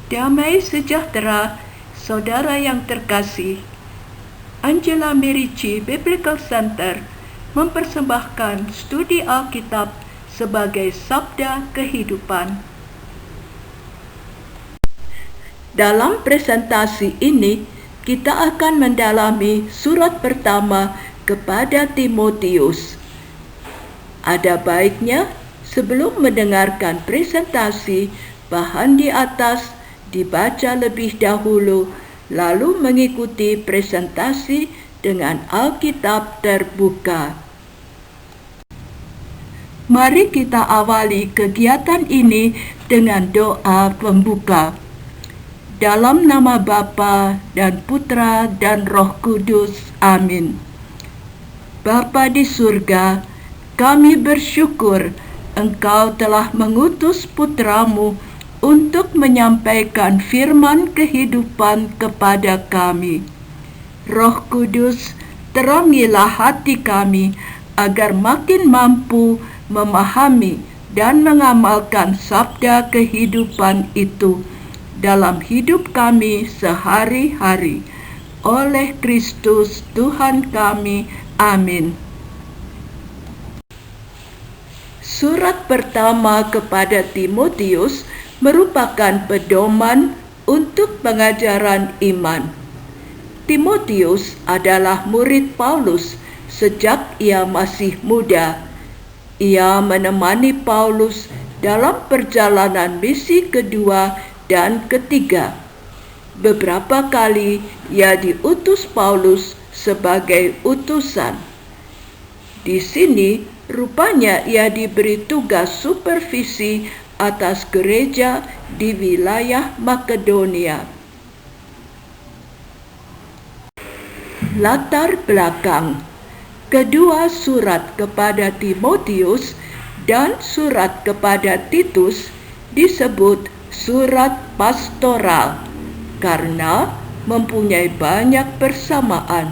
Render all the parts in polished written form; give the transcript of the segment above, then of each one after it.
Damai sejahtera, saudara yang terkasih. Angela Merici Biblical Center mempersembahkan studi Alkitab sebagai sabda kehidupan. Dalam presentasi ini, kita akan mendalami surat pertama kepada Timotius. Ada baiknya sebelum mendengarkan presentasi, bahan di atas dibaca lebih dahulu, lalu mengikuti presentasi dengan Alkitab terbuka. Mari kita awali kegiatan ini dengan doa pembuka. Dalam nama Bapa dan Putra dan Roh Kudus. Amin. Bapa di surga, kami bersyukur Engkau telah mengutus Putramu untuk menyampaikan firman kehidupan kepada kami. Roh Kudus, terangilah hati kami agar makin mampu memahami dan mengamalkan sabda kehidupan itu dalam hidup kami sehari-hari. Oleh Kristus Tuhan kami. Amin. Surat pertama kepada Timotius merupakan pedoman untuk pengajaran iman. Timotius adalah murid Paulus sejak ia masih muda. Ia menemani Paulus dalam perjalanan misi kedua dan ketiga. Beberapa kali ia diutus Paulus sebagai utusan. Di sini rupanya ia diberi tugas supervisi atas gereja di wilayah Makedonia. Latar belakang: kedua surat kepada Timotius dan surat kepada Titus disebut surat pastoral karena mempunyai banyak persamaan.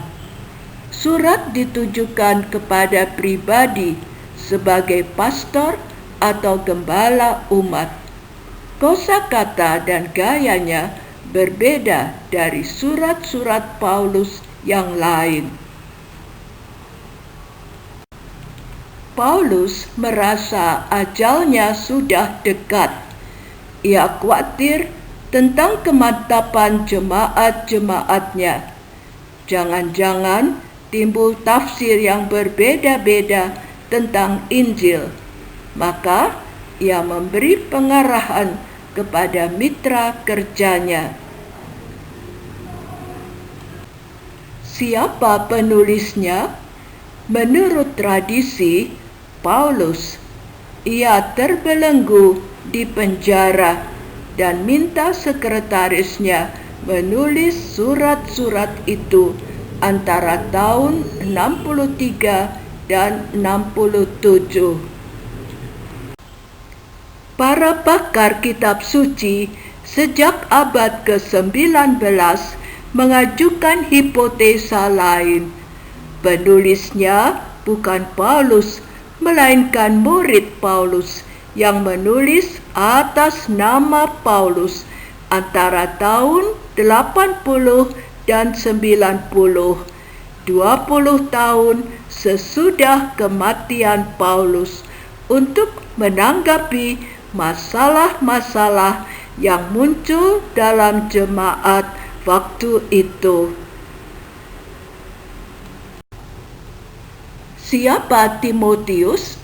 Surat ditujukan kepada pribadi sebagai pastor atau gembala umat. Kosakata dan gayanya berbeda dari surat-surat Paulus yang lain. Paulus merasa ajalnya sudah dekat. Ia khawatir tentang kemantapan jemaat-jemaatnya. Jangan-jangan timbul tafsir yang berbeda-beda tentang Injil. Maka ia memberi pengarahan kepada mitra kerjanya. Siapa penulisnya? Menurut tradisi, Paulus. Ia terbelenggu di penjara dan minta sekretarisnya menulis surat-surat itu antara tahun 63 dan 67. Para pakar kitab suci sejak abad ke-19 mengajukan hipotesa lain. Penulisnya bukan Paulus, melainkan murid Paulus yang menulis atas nama Paulus antara tahun 80 dan 90, 20 tahun sesudah kematian Paulus, untuk menanggapi masalah-masalah yang muncul dalam jemaat waktu itu. Siapa Timotius?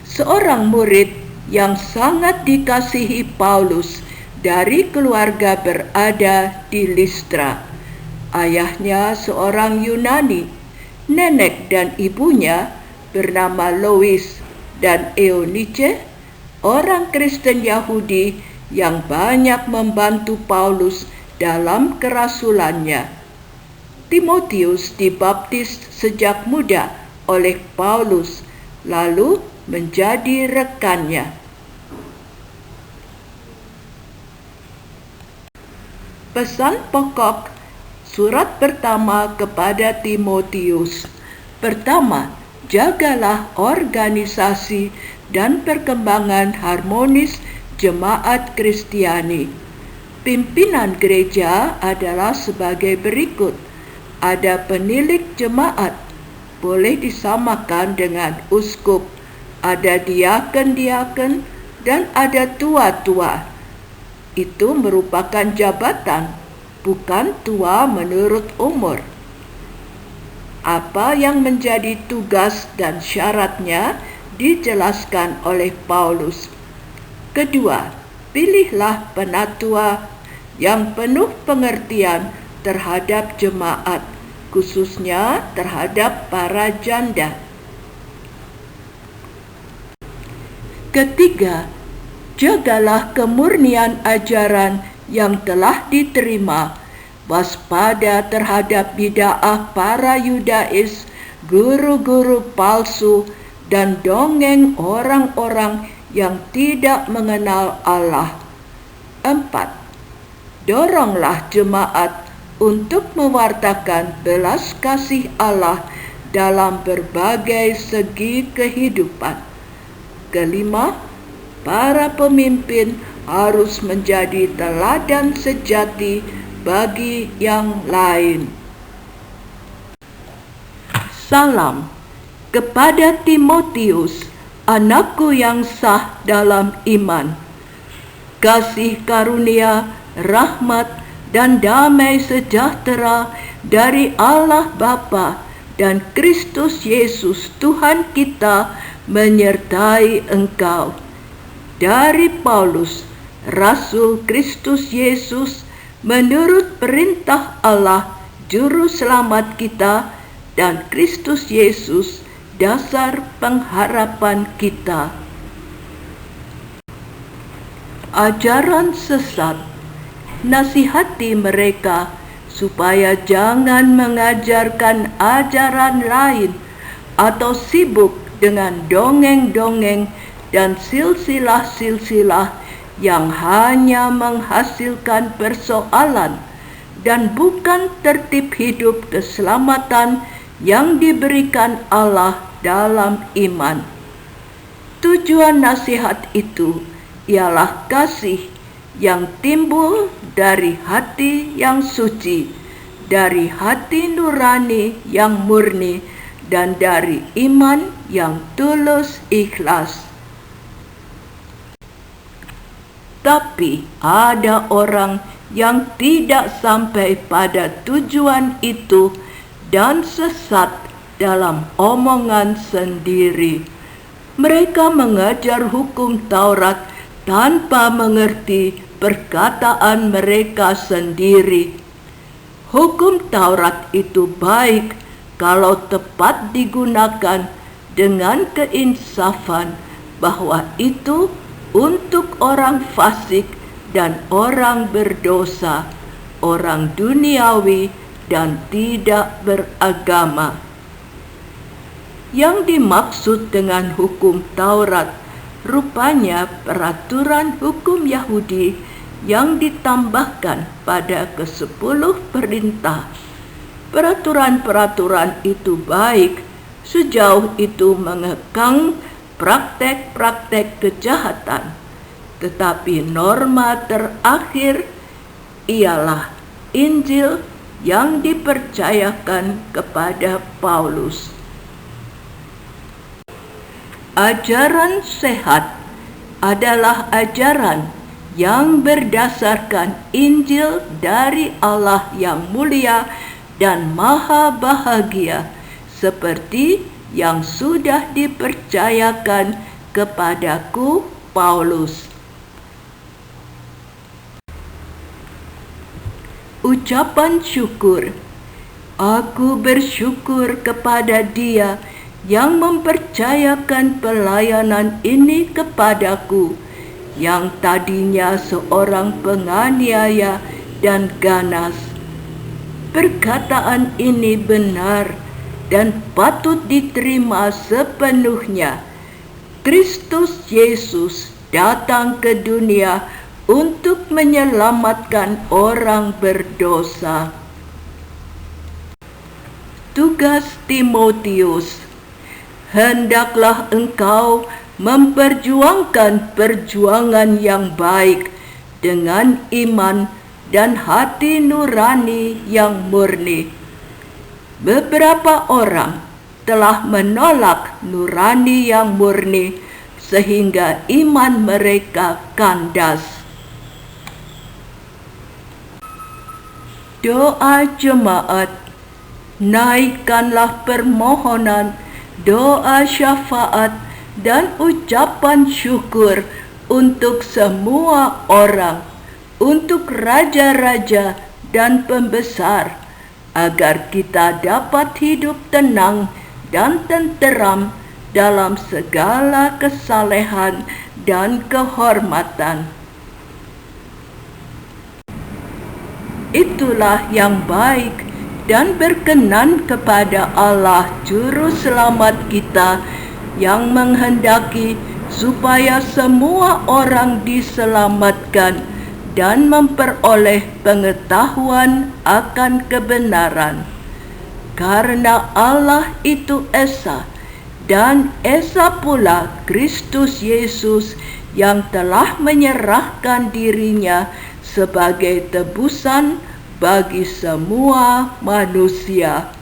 Seorang murid yang sangat dikasihi Paulus dari keluarga berada di Listra. Ayahnya seorang Yunani, nenek dan ibunya bernama Lois dan Eunice, orang Kristen Yahudi yang banyak membantu Paulus dalam kerasulannya. Timotius dibaptis sejak muda oleh Paulus, lalu menjadi rekannya. Pesan pokok surat pertama kepada Timotius. Pertama, jagalah organisasi dan perkembangan harmonis jemaat Kristiani. Pimpinan gereja adalah sebagai berikut. Ada penilik jemaat, boleh disamakan dengan uskup. Ada diaken-diaken dan ada tua-tua. Itu merupakan jabatan, bukan tua menurut umur. Apa yang menjadi tugas dan syaratnya dijelaskan oleh Paulus. Kedua, pilihlah penatua yang penuh pengertian terhadap jemaat, khususnya terhadap para janda. Ketiga, jagalah kemurnian ajaran yang telah diterima. Waspada terhadap bid'ah para Yudais, guru-guru palsu, dan dongeng orang-orang yang tidak mengenal Allah. 4. Doronglah jemaat untuk mewartakan belas kasih Allah dalam berbagai segi kehidupan. Kelima, para pemimpin harus menjadi teladan sejati bagi yang lain. Salam kepada Timotius, anakku yang sah dalam iman. Kasih karunia, rahmat, dan damai sejahtera dari Allah Bapa dan Kristus Yesus Tuhan kita menyertai engkau. Dari Paulus, Rasul Kristus Yesus, menurut perintah Allah, Juru Selamat kita, dan Kristus Yesus, dasar pengharapan kita. Ajaran sesat. Nasihati mereka supaya jangan mengajarkan ajaran lain atau sibuk dengan dongeng-dongeng dan silsilah-silsilah yang hanya menghasilkan persoalan dan bukan tertib hidup keselamatan yang diberikan Allah dalam iman. Tujuan nasihat itu ialah kasih yang timbul dari hati yang suci, dari hati nurani yang murni, dan dari iman yang tulus ikhlas. Tapi ada orang yang tidak sampai pada tujuan itu dan sesat dalam omongan sendiri. Mereka mengajar hukum Taurat tanpa mengerti perkataan mereka sendiri. Hukum Taurat itu baik kalau tepat digunakan dengan keinsafan, bahwa itu untuk orang fasik dan orang berdosa, orang duniawi dan tidak beragama. Yang dimaksud dengan hukum Taurat rupanya peraturan hukum Yahudi yang ditambahkan pada ke-10 perintah. Peraturan-peraturan itu baik sejauh itu mengekang praktek-praktek kejahatan, tetapi norma terakhir ialah Injil yang dipercayakan kepada Paulus. Ajaran sehat adalah ajaran yang berdasarkan Injil dari Allah yang mulia dan maha bahagia, seperti yang sudah dipercayakan kepadaku Paulus. Ucapan syukur. Aku bersyukur kepada Dia yang mempercayakan pelayanan ini kepadaku, yang tadinya seorang penganiaya dan ganas. Perkataan ini benar dan patut diterima sepenuhnya. Kristus Yesus datang ke dunia untuk menyelamatkan orang berdosa. Tugas Timotius. Hendaklah engkau memperjuangkan perjuangan yang baik dengan iman dan hati nurani yang murni. Beberapa orang telah menolak nurani yang murni sehingga iman mereka kandas. Doa jemaat, naikkanlah permohonan, doa syafaat, dan ucapan syukur untuk semua orang, untuk raja-raja dan pembesar, agar kita dapat hidup tenang dan tenteram dalam segala kesalehan dan kehormatan. Itulah yang baik dan berkenan kepada Allah Juru Selamat kita, yang menghendaki supaya semua orang diselamatkan dan memperoleh pengetahuan akan kebenaran. Karena Allah itu Esa, dan Esa pula Kristus Yesus yang telah menyerahkan dirinya sebagai tebusan bagi semua manusia.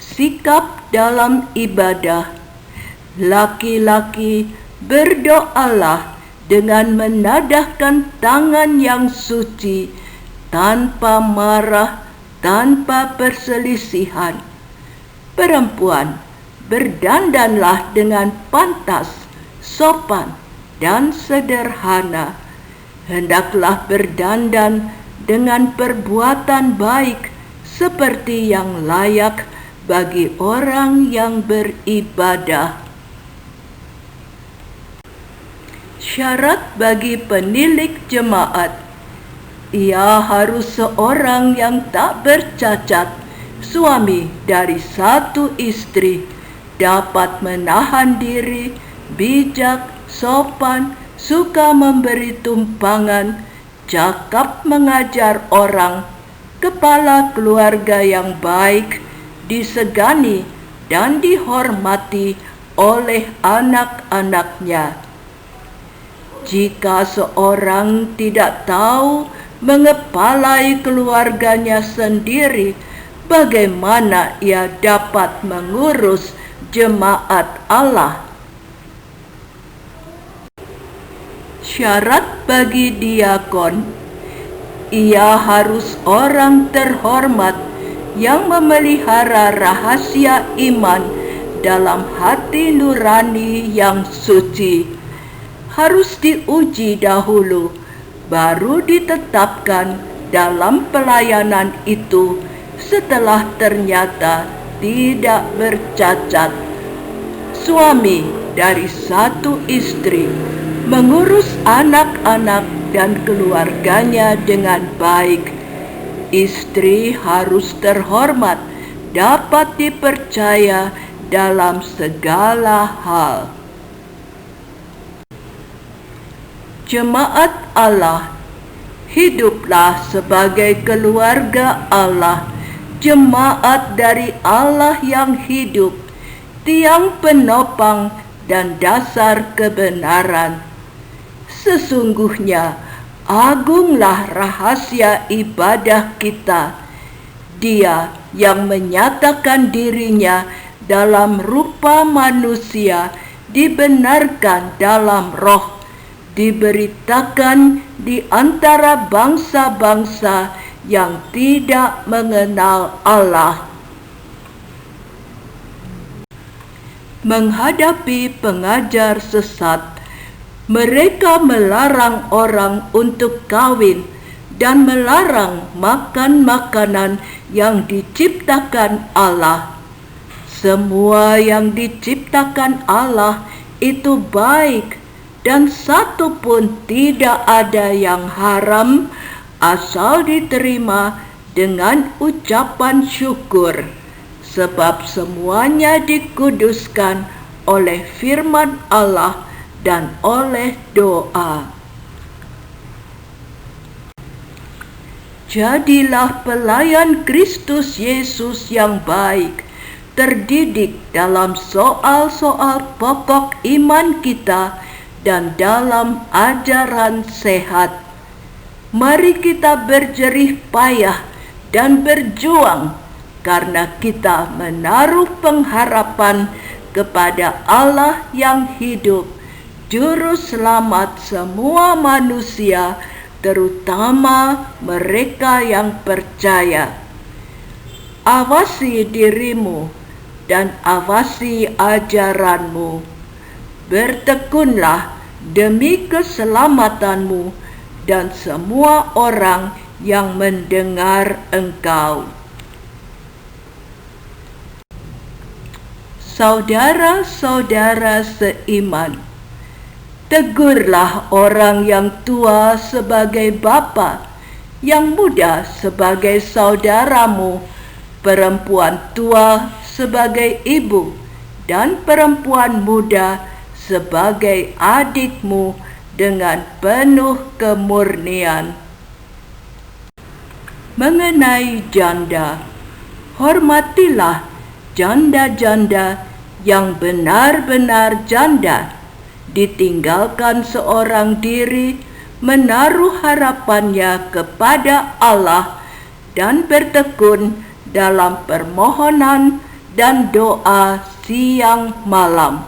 Sikap dalam ibadah. Laki-laki, berdoalah dengan menadahkan tangan yang suci, tanpa marah, tanpa perselisihan. Perempuan, berdandanlah dengan pantas, sopan, dan sederhana. Hendaklah berdandan dengan perbuatan baik seperti yang layak bagi orang yang beribadah. Syarat bagi penilik jemaat. Ia harus seorang yang tak bercacat, suami dari satu istri, dapat menahan diri, bijak, sopan, suka memberi tumpangan, cakap mengajar orang, kepala keluarga yang baik, disegani dan dihormati oleh anak-anaknya. Jika seorang tidak tahu mengepalai keluarganya sendiri, bagaimana ia dapat mengurus jemaat Allah? Syarat bagi diakon. Ia harus orang terhormat yang memelihara rahasia iman dalam hati nurani yang suci. Harus diuji dahulu, baru ditetapkan dalam pelayanan itu setelah ternyata tidak bercacat. Suami dari satu istri mengurus anak-anak dan keluarganya dengan baik. Istri harus terhormat, dapat dipercaya dalam segala hal. Jemaat Allah, hiduplah sebagai keluarga Allah, jemaat dari Allah yang hidup, tiang penopang dan dasar kebenaran. Sesungguhnya agunglah rahasia ibadah kita. Dia yang menyatakan dirinya dalam rupa manusia dibenarkan dalam roh, diberitakan di antara bangsa-bangsa yang tidak mengenal Allah. Menghadapi pengajar sesat, mereka melarang orang untuk kawin dan melarang makan makanan yang diciptakan Allah. Semua yang diciptakan Allah itu baik, dan satu pun tidak ada yang haram asal diterima dengan ucapan syukur, sebab semuanya dikuduskan oleh firman Allah dan oleh doa. Jadilah pelayan Kristus Yesus yang baik, terdidik dalam soal-soal pokok iman kita dan dalam ajaran sehat. Mari kita berjerih payah dan berjuang karena kita menaruh pengharapan kepada Allah yang hidup, Juru Selamat semua manusia, terutama mereka yang percaya. Awasi dirimu dan awasi ajaranmu. Bertekunlah demi keselamatanmu dan semua orang yang mendengar engkau. Saudara-saudara seiman, tegurlah orang yang tua sebagai bapa, yang muda sebagai saudaramu, perempuan tua sebagai ibu, dan perempuan muda sebagai adikmu dengan penuh kemurnian. Mengenai janda, hormatilah janda-janda yang benar-benar janda, ditinggalkan seorang diri, menaruh harapannya kepada Allah dan bertekun dalam permohonan dan doa siang malam.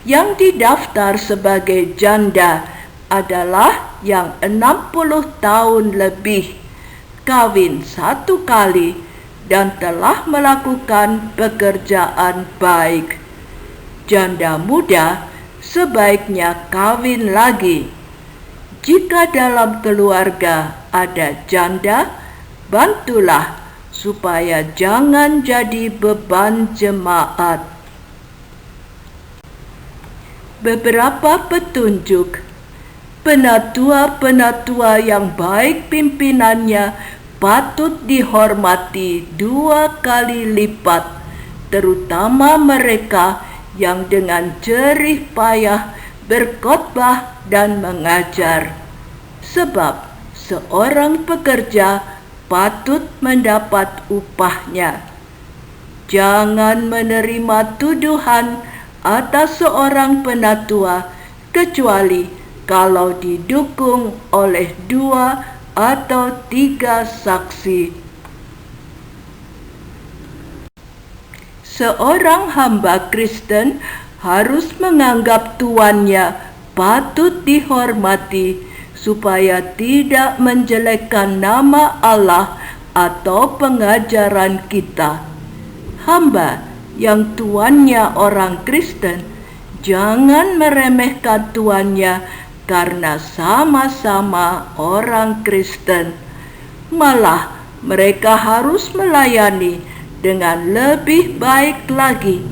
Yang didaftar sebagai janda adalah yang 60 tahun lebih, kawin 1 kali, dan telah melakukan pekerjaan baik. Janda muda sebaiknya kawin lagi. Jika dalam keluarga ada janda, bantulah supaya jangan jadi beban jemaat. Beberapa petunjuk. Penatua-penatua yang baik pimpinannya patut dihormati 2 kali lipat, terutama mereka yang dengan jerih payah berkhotbah dan mengajar. Sebab seorang pekerja patut mendapat upahnya. Jangan menerima tuduhan atas seorang penatua kecuali kalau didukung oleh 2 atau 3 saksi. Seorang hamba Kristen harus menganggap tuannya patut dihormati supaya tidak menjelekkan nama Allah atau pengajaran kita. Hamba yang tuannya orang Kristen jangan meremehkan tuannya karena sama-sama orang Kristen. Malah mereka harus melayani dengan lebih baik lagi,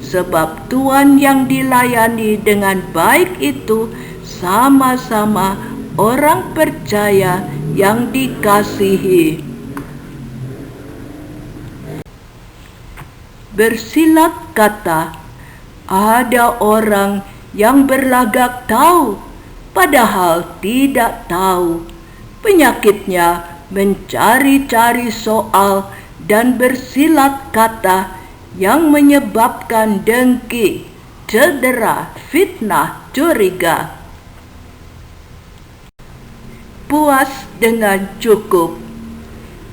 sebab Tuhan yang dilayani dengan baik itu sama-sama orang percaya yang dikasihi. Bersilat kata, ada orang yang berlagak tahu padahal tidak tahu. Penyakitnya mencari-cari soal dan bersilat kata yang menyebabkan dengki, cedera, fitnah, curiga. Puas dengan cukup.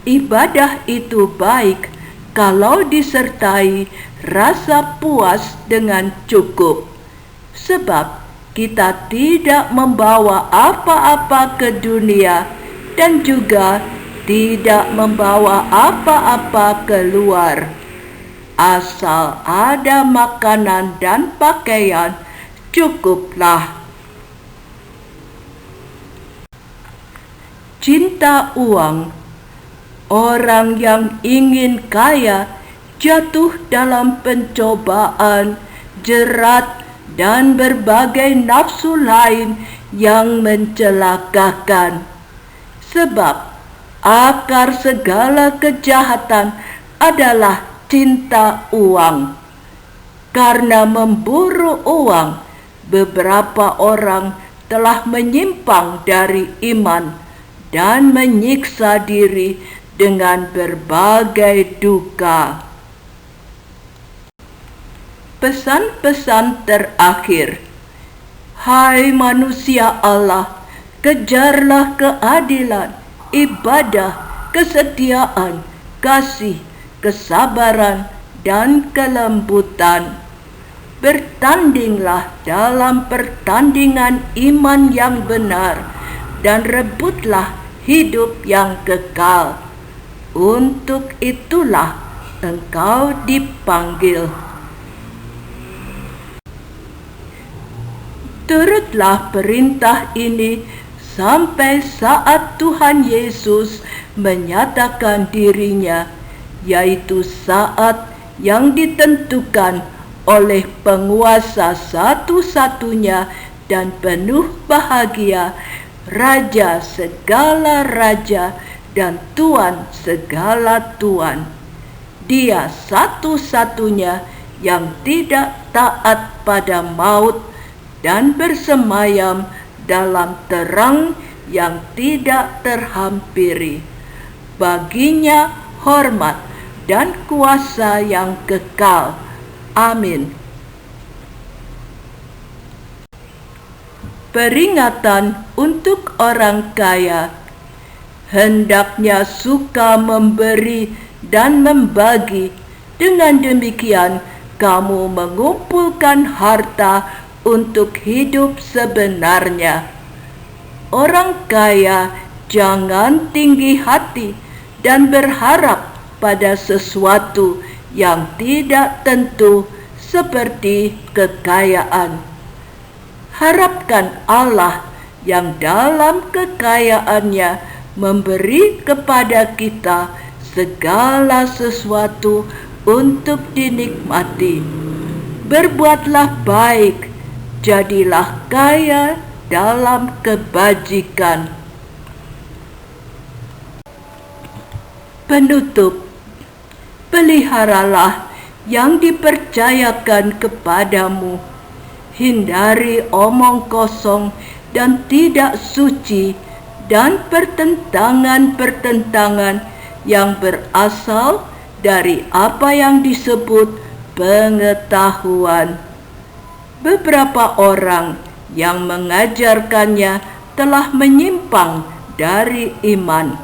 Ibadah itu baik kalau disertai rasa puas dengan cukup, sebab kita tidak membawa apa-apa ke dunia dan juga tidak membawa apa-apa keluar. Asal ada makanan dan pakaian, cukuplah. Cinta uang. Orang yang ingin kaya jatuh dalam pencobaan, jerat, dan berbagai nafsu lain yang mencelakakan. Sebab akar segala kejahatan adalah cinta uang. Karena memburu uang, beberapa orang telah menyimpang dari iman dan menyiksa diri dengan berbagai duka. Pesan-pesan terakhir. Hai manusia Allah, kejarlah keadilan, ibadah, kesetiaan, kasih, kesabaran, dan kelembutan. Bertandinglah dalam pertandingan iman yang benar, dan rebutlah hidup yang kekal. Untuk itulah engkau dipanggil. Turutlah perintah ini sampai saat Tuhan Yesus menyatakan dirinya, yaitu saat yang ditentukan oleh penguasa satu-satunya dan penuh bahagia, Raja segala raja dan Tuan segala tuan. Dia satu-satunya yang tidak taat pada maut dan bersemayam dalam terang yang tidak terhampiri. Baginya hormat dan kuasa yang kekal. Amin. Peringatan untuk orang kaya. Hendaknya suka memberi dan membagi. Dengan demikian, kamu mengumpulkan harta untuk hidup sebenarnya. Orang kaya jangan tinggi hati dan berharap pada sesuatu yang tidak tentu seperti kekayaan. Harapkan Allah yang dalam kekayaannya memberi kepada kita segala sesuatu untuk dinikmati. Berbuatlah baik, jadilah kaya dalam kebajikan. Penutup. Peliharalah yang dipercayakan kepadamu. Hindari omong kosong dan tidak suci dan pertentangan-pertentangan yang berasal dari apa yang disebut pengetahuan. Beberapa orang yang mengajarkannya telah menyimpang dari iman.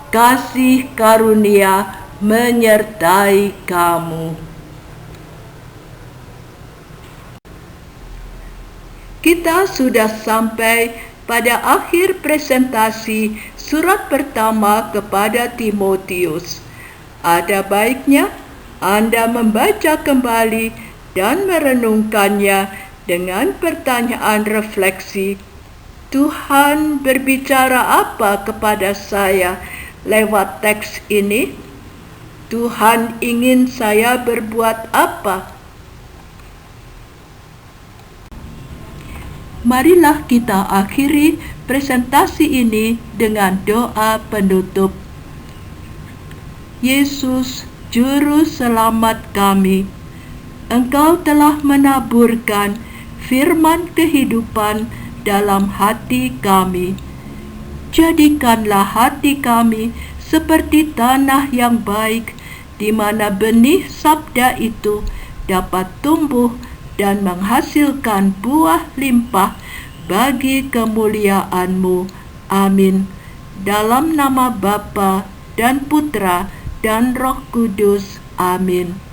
Kasih karunia menyertai kamu. Kita sudah sampai pada akhir presentasi surat pertama kepada Timotius. Ada baiknya Anda membaca kembali dan merenungkannya dengan pertanyaan refleksi. Tuhan berbicara apa kepada saya lewat teks ini? Tuhan ingin saya berbuat apa? Marilah kita akhiri presentasi ini dengan doa penutup. Yesus, Juru Selamat kami, Engkau telah menaburkan firman kehidupan dalam hati kami. Jadikanlah hati kami seperti tanah yang baik, di mana benih sabda itu dapat tumbuh dan menghasilkan buah limpah bagi kemuliaan-Mu. Amin. Dalam nama Bapa dan Putra dan Roh Kudus. Amin.